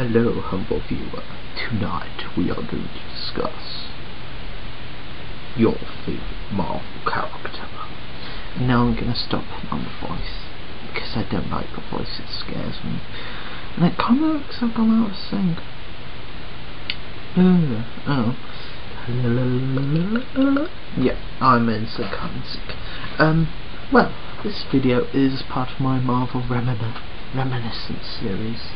Hello, humble viewer. Tonight we are going to discuss your favorite Marvel character. Now I'm going to stop hitting on the voice, because I don't like the voice, it scares me. And it kind of looks like I'm out of sync. Yeah, I'm in sync, well, this video is part of my Marvel Reminiscence series.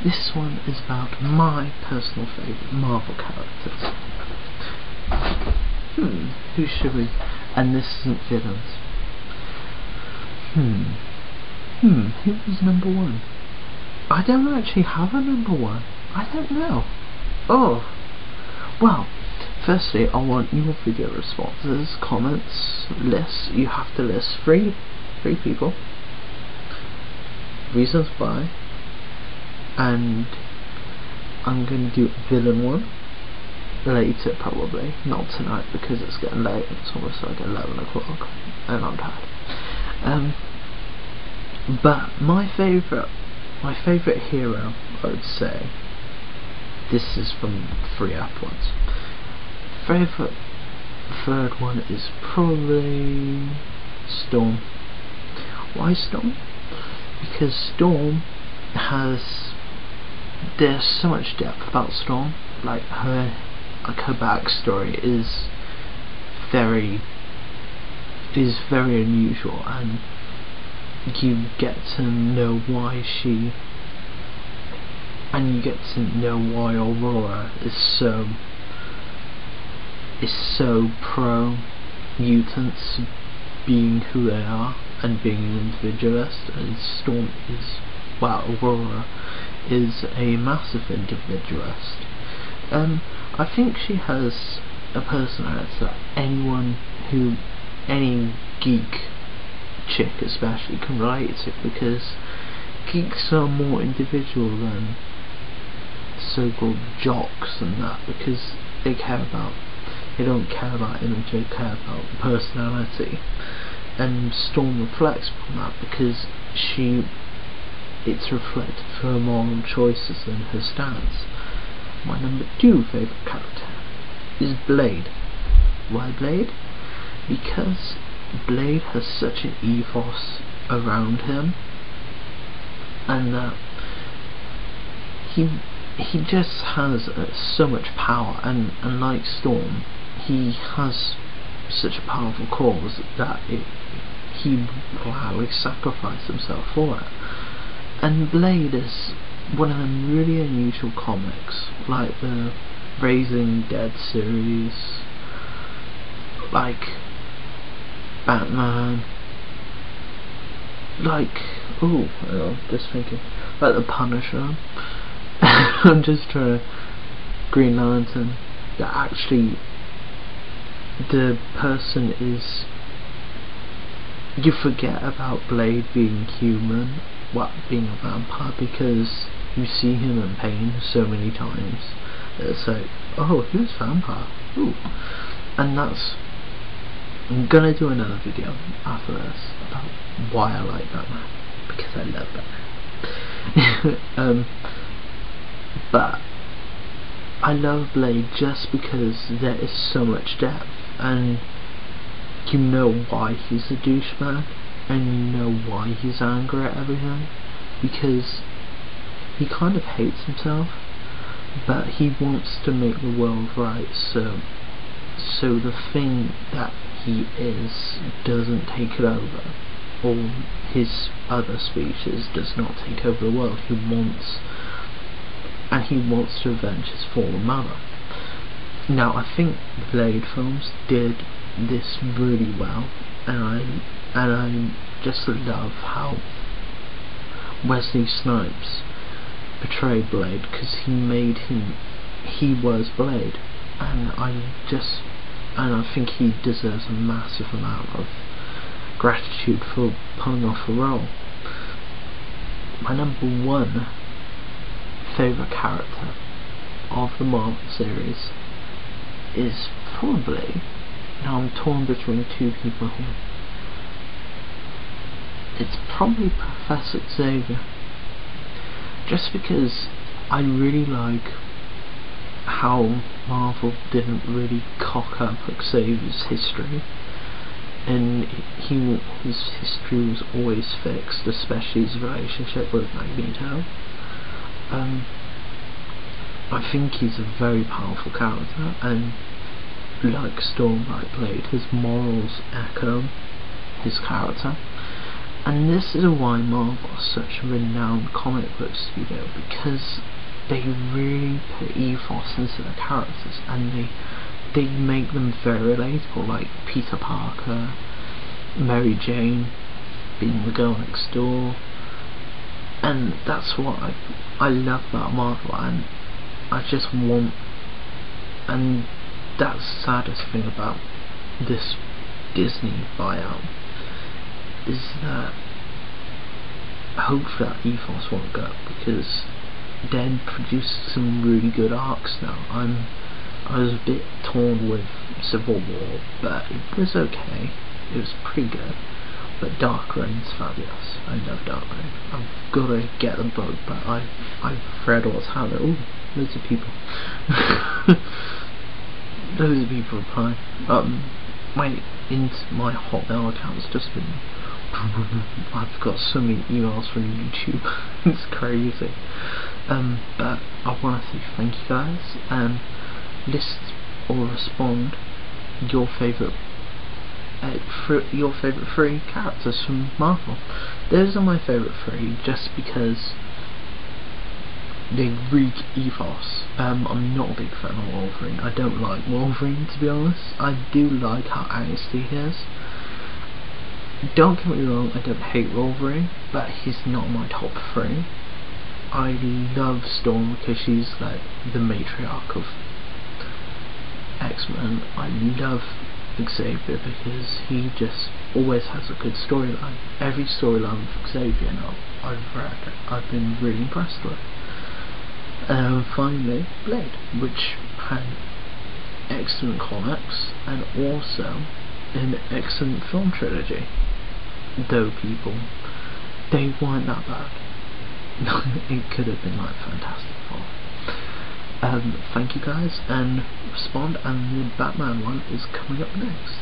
This one is about my personal favourite Marvel characters. Who should we... And this isn't villains. Who was number one? I don't actually have a number one. I don't know. Oh. Well, firstly, I want your video responses, comments, lists. You have to list three people. Reasons why. And I'm going to do villain one later, probably not tonight because it's getting late. It's almost like 11 o'clock and I'm tired. But my favourite hero, I would say, this is from 3 upwards. Favourite third one is probably Storm. Why Storm? Because Storm there's so much depth about Storm. Like her backstory is very unusual, and you get to know why Aurora is so pro mutants being who they are and being an individualist, and Storm is, well, Aurora is a massive individualist. I think she has a personality that any geek chick especially can relate to, because geeks are more individual than so-called jocks and that, because they don't care about image, they care about personality. And Storm reflects on that because it's reflected for her moral choices and her stance. My number 2 favourite character is Blade. Why Blade? Because Blade has such an ethos around him, and that he just has so much power, and like Storm, he has such a powerful cause that he would gladly sacrifice himself for it. And Blade is one of them really unusual comics, like the Raising Dead series, like Batman, like, just thinking, like the Punisher. I'm just trying to... Green Lantern, that actually the person is... You forget about Blade being human, being a vampire, because you see him in pain so many times. It's like, oh, he was a vampire. Ooh. And that's... I'm gonna do another video after this about why I like Batman, because I love Batman. But I love Blade just because there is so much depth, and you know why he's a douchebag, and you know why he's angry at everything, because he kind of hates himself, but he wants to make the world right, so the thing that he is doesn't take it over, or his other species does not take over the world. He wants to avenge his fallen mother. Now, I think the Blade films did this really well, and I just love how Wesley Snipes portrayed Blade, because he was Blade, and I think he deserves a massive amount of gratitude for pulling off the role. My number 1 favourite character of the Marvel series is probably... Now I'm torn between 2 people here. It's probably Professor Xavier. Just because I really like how Marvel didn't really cock up Xavier's history, and his history was always fixed, especially his relationship with Magneto. I think he's a very powerful character, and like Storm by Blade, his morals echo his character. And this is why Marvel is such a renowned comic book studio, because they really put ethos into their characters, and they make them very relatable, like Peter Parker, Mary Jane being the girl next door. And that's what I love about Marvel, and I just want, and that's the saddest thing about this Disney buyout, is that hopefully that ethos won't go, because they're producing some really good arcs now. I was a bit torn with Civil War, but it was okay. It was pretty good. But Dark Reign's fabulous. I love Dark Reign. I've got to get the book, but I've read what's happening. Ooh, loads of people. Loads of people replying. My Hotmail account's just been. I've got so many emails from YouTube. It's crazy. But I want to say thank you guys, and list or respond your favourite three characters from Marvel. Those are my favourite three, just because they reek ethos. I'm not a big fan of Wolverine. I don't like Wolverine, to be honest. I do like how angsty he is. Don't get me wrong, I don't hate Wolverine, but he's not my top three. I love Storm because she's like the matriarch of X-Men. I love Xavier because he just always has a good storyline. Every storyline of Xavier now I've read, I've been really impressed with. And finally, Blade, which had excellent comics and also an excellent film trilogy. Though people, they weren't that bad. It could have been like Fantastic Four. Thank you guys, and respond, and the Batman one is coming up next.